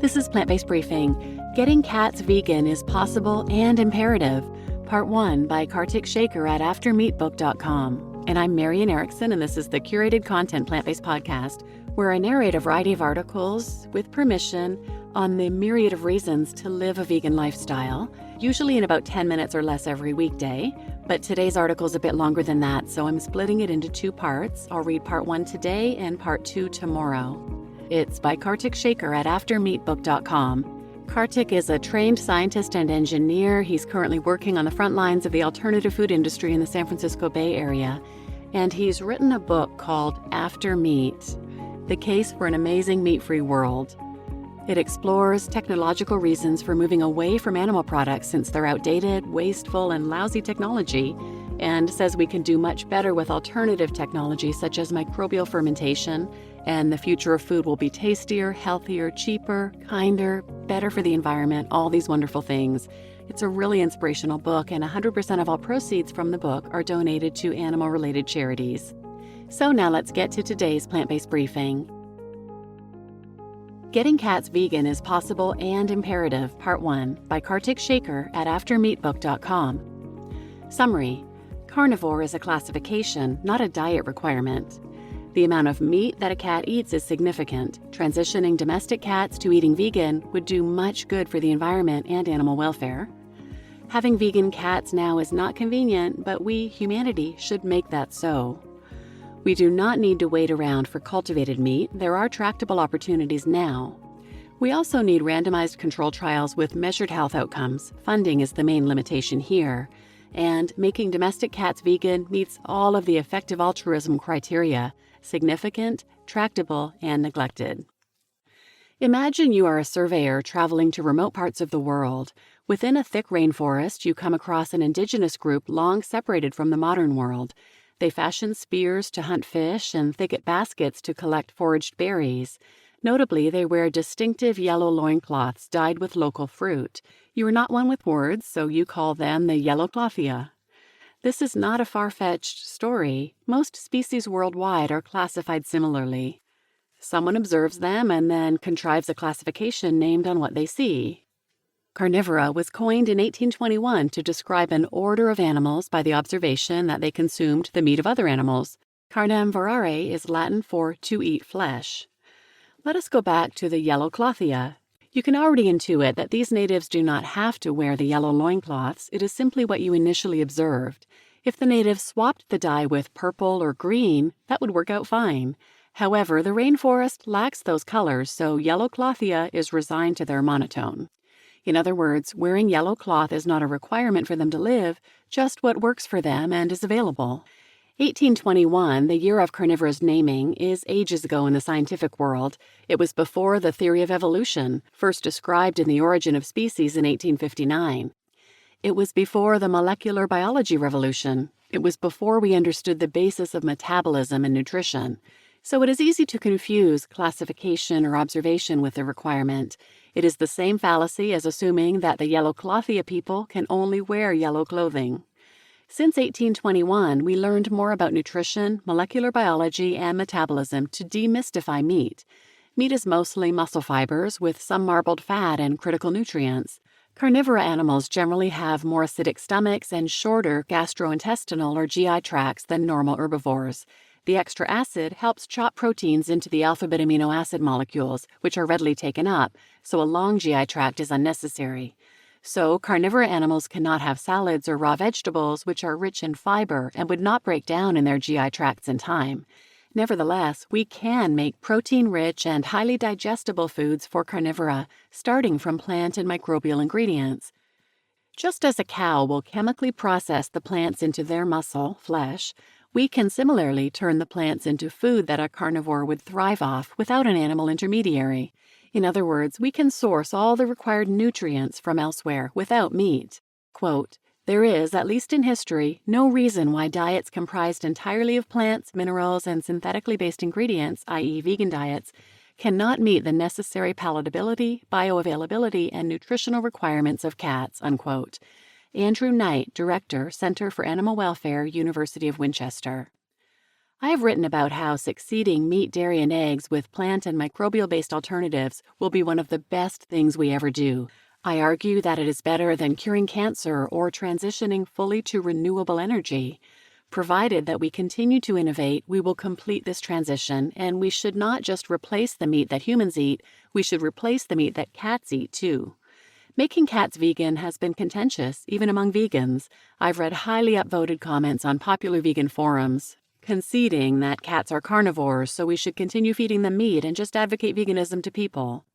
This is Plant-Based Briefing. Getting Cats Vegan is Possible and Imperative, Part 1 by Karthik Sekar at aftermeatbook.com. And I'm Marian Erickson, and this is the curated content plant-based podcast where I narrate a variety of articles, with permission, on the myriad of reasons to live a vegan lifestyle, usually in about 10 minutes or less every weekday. But today's article is a bit longer than that, so I'm splitting it into two parts. I'll read part 1 today and part 2 tomorrow. It's by Karthik Sekar at aftermeatbook.com. Karthik is a trained scientist and engineer. He's currently working on the front lines of the alternative food industry in the San Francisco Bay Area. And he's written a book called After Meat: The Case for an Amazing Meat-Free World. It explores technological reasons for moving away from animal products since they're outdated, wasteful, and lousy technology, and says we can do much better with alternative technology such as microbial fermentation, and the future of food will be tastier, healthier, cheaper, kinder, better for the environment, all these wonderful things. It's a really inspirational book, and 100% of all proceeds from the book are donated to animal-related charities. So now let's get to today's plant-based briefing. Getting Cats Vegan is Possible and Imperative, Part 1 by Karthik Sekar at aftermeatbook.com. Summary: Carnivore is a classification, not a diet requirement. The amount of meat that a cat eats is significant. Transitioning domestic cats to eating vegan would do much good for the environment and animal welfare. Having vegan cats now is not convenient, but we, humanity, should make that so. We do not need to wait around for cultivated meat. There are tractable opportunities now. We also need randomized control trials with measured health outcomes. Funding is the main limitation here. And making domestic cats vegan meets all of the effective altruism criteria: significant, tractable, and neglected. Imagine you are a surveyor traveling to remote parts of the world. Within a thick rainforest, you come across an indigenous group long separated from the modern world. They fashion spears to hunt fish and thicket baskets to collect foraged berries. Notably, they wear distinctive yellow loincloths dyed with local fruit. You are not one with words, so you call them the yellow clothia. This is not a far-fetched story. Most species worldwide are classified similarly. Someone observes them and then contrives a classification named on what they see. Carnivora was coined in 1821 to describe an order of animals by the observation that they consumed the meat of other animals. Carnem vorare is Latin for to eat flesh. Let us go back to the yellow clothia. You can already intuit that these natives do not have to wear the yellow loincloths. It is simply what you initially observed. If the natives swapped the dye with purple or green, that would work out fine. However, the rainforest lacks those colors, so yellow clothia is resigned to their monotone. In other words, wearing yellow cloth is not a requirement for them to live, just what works for them and is available. 1821, the year of carnivora's naming, is ages ago in the scientific world. It was before the theory of evolution, first described in The Origin of Species in 1859. It was before the molecular biology revolution. It was before we understood the basis of metabolism and nutrition. So it is easy to confuse classification or observation with a requirement. It is the same fallacy as assuming that the yellow clothia people can only wear yellow clothing. Since 1821, we learned more about nutrition, molecular biology, and metabolism to demystify meat. Meat is mostly muscle fibers with some marbled fat and critical nutrients. Carnivora animals generally have more acidic stomachs and shorter gastrointestinal or GI tracts than normal herbivores. The extra acid helps chop proteins into the alphabet amino acid molecules, which are readily taken up, so a long GI tract is unnecessary. So, carnivora animals cannot have salads or raw vegetables, which are rich in fiber and would not break down in their GI tracts in time. Nevertheless, we can make protein-rich and highly digestible foods for carnivora, starting from plant and microbial ingredients. Just as a cow will chemically process the plants into their muscle, flesh, we can similarly turn the plants into food that a carnivore would thrive off without an animal intermediary. In other words, we can source all the required nutrients from elsewhere without meat. Quote, "There is, at least in history, no reason why diets comprised entirely of plants, minerals, and synthetically based ingredients, i.e. vegan diets, cannot meet the necessary palatability, bioavailability, and nutritional requirements of cats," unquote. Andrew Knight, Director, Center for Animal Welfare, University of Winchester. I have written about how succeeding meat, dairy, and eggs with plant and microbial-based alternatives will be one of the best things we ever do. I argue that it is better than curing cancer or transitioning fully to renewable energy. Provided that we continue to innovate, we will complete this transition, and we should not just replace the meat that humans eat, we should replace the meat that cats eat too. Making cats vegan has been contentious, even among vegans. I've read highly upvoted comments on popular vegan forums, conceding that cats are carnivores, so we should continue feeding them meat and just advocate veganism to people.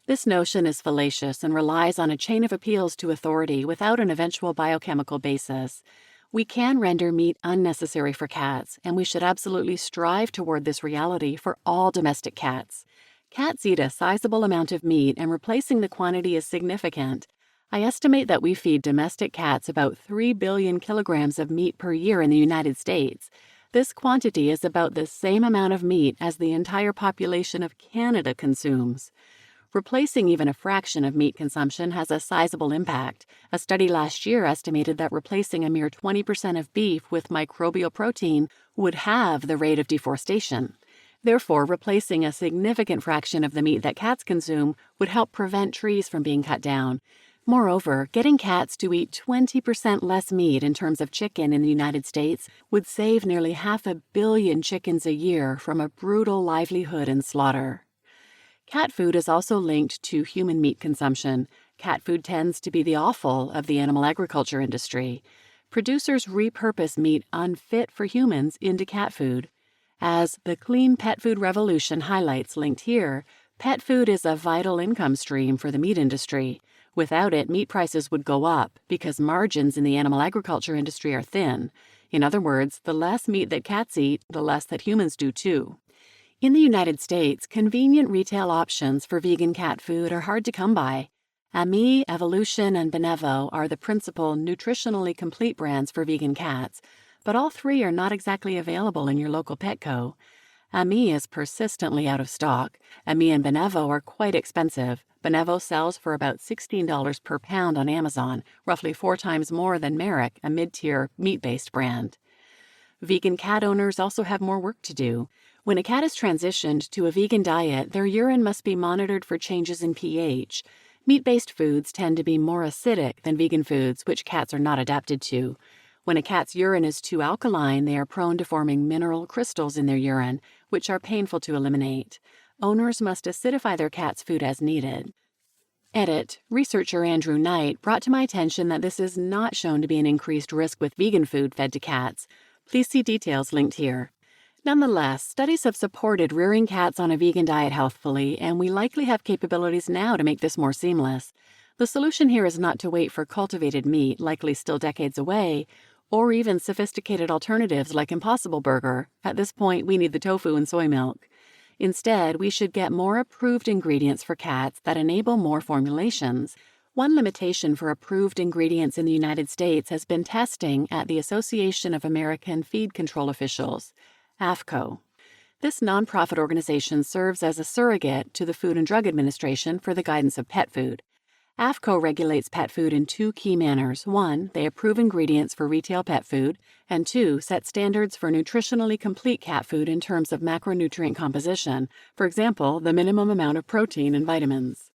This notion is fallacious and relies on a chain of appeals to authority without an eventual biochemical basis. We can render meat unnecessary for cats, and we should absolutely strive toward this reality for all domestic cats. Cats eat a sizable amount of meat, and replacing the quantity is significant. I estimate that we feed domestic cats about 3 billion kilograms of meat per year in the United States. This quantity is about the same amount of meat as the entire population of Canada consumes. Replacing even a fraction of meat consumption has a sizable impact. A study last year estimated that replacing a mere 20% of beef with microbial protein would halve the rate of deforestation. Therefore, replacing a significant fraction of the meat that cats consume would help prevent trees from being cut down. Moreover, getting cats to eat 20% less meat in terms of chicken in the United States would save nearly 500 million chickens a year from a brutal livelihood in slaughter. Cat food is also linked to human meat consumption. Cat food tends to be the offal of the animal agriculture industry. Producers repurpose meat unfit for humans into cat food. As the clean pet food revolution highlights linked here, pet food is a vital income stream for the meat industry. Without it, meat prices would go up because margins in the animal agriculture industry are thin. In other words, the less meat that cats eat, the less that humans do too. In the United States, convenient retail options for vegan cat food are hard to come by. Ami, Evolution, and Benevo are the principal nutritionally complete brands for vegan cats, but all three are not exactly available in your local Petco. Ami is persistently out of stock. Ami and Benevo are quite expensive. Benevo sells for about $16 per pound on Amazon, roughly 4 times more than Merrick, a mid-tier meat-based brand. Vegan cat owners also have more work to do. When a cat is transitioned to a vegan diet, their urine must be monitored for changes in pH. Meat-based foods tend to be more acidic than vegan foods, which cats are not adapted to. When a cat's urine is too alkaline, they are prone to forming mineral crystals in their urine, which are painful to eliminate. Owners must acidify their cat's food as needed. Edit. Researcher Andrew Knight brought to my attention that this is not shown to be an increased risk with vegan food fed to cats. Please see details linked here. Nonetheless, studies have supported rearing cats on a vegan diet healthfully, and we likely have capabilities now to make this more seamless. The solution here is not to wait for cultivated meat, likely still decades away, or even sophisticated alternatives like Impossible Burger. At this point, we need the tofu and soy milk. Instead, we should get more approved ingredients for cats that enable more formulations. One limitation for approved ingredients in the United States has been testing at the Association of American Feed Control Officials, AFCO. This nonprofit organization serves as a surrogate to the Food and Drug Administration for the guidance of pet food. AFCO regulates pet food in 2 key manners. 1, they approve ingredients for retail pet food, and 2, set standards for nutritionally complete cat food in terms of macronutrient composition, for example, the minimum amount of protein and vitamins.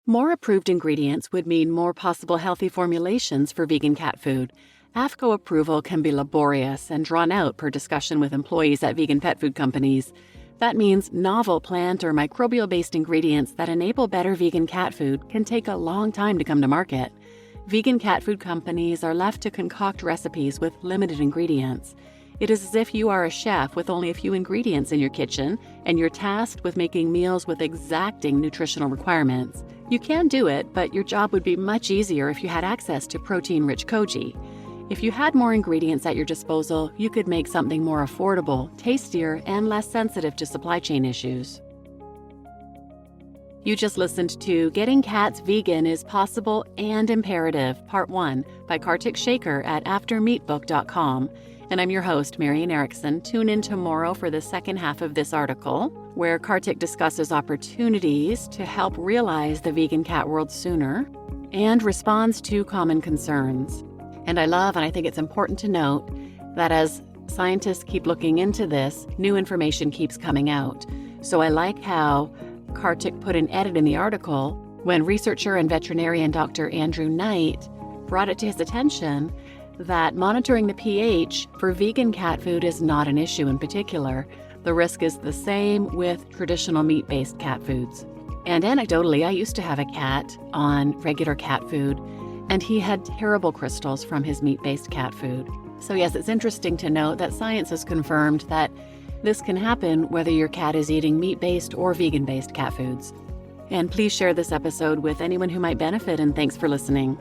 More approved ingredients would mean more possible healthy formulations for vegan cat food. AFCO approval can be laborious and drawn out per discussion with employees at vegan pet food companies. That means novel plant or microbial-based ingredients that enable better vegan cat food can take a long time to come to market. Vegan cat food companies are left to concoct recipes with limited ingredients. It is as if you are a chef with only a few ingredients in your kitchen, and you're tasked with making meals with exacting nutritional requirements. You can do it, but your job would be much easier if you had access to protein-rich koji. If you had more ingredients at your disposal, you could make something more affordable, tastier, and less sensitive to supply chain issues. You just listened to Getting Cats Vegan is Possible and Imperative, Part 1 by Karthik Sekar at aftermeatbook.com. And I'm your host, Marian Erickson. Tune in tomorrow for the second half of this article, where Karthik discusses opportunities to help realize the vegan cat world sooner and responds to common concerns. And I love and I think it's important to note that as Scientists keep looking into this, new information keeps coming out. So I like how Karthik put an edit in the article when researcher and veterinarian Dr. Andrew Knight brought it to his attention that monitoring the pH for vegan cat food is not an issue in particular. The risk is the same with traditional meat-based cat foods. And anecdotally, I used to have a cat on regular cat food, and he had terrible crystals from his meat-based cat food. So yes, it's interesting to note that science has confirmed that this can happen whether your cat is eating meat-based or vegan-based cat foods. And please share this episode with anyone who might benefit, and thanks for listening.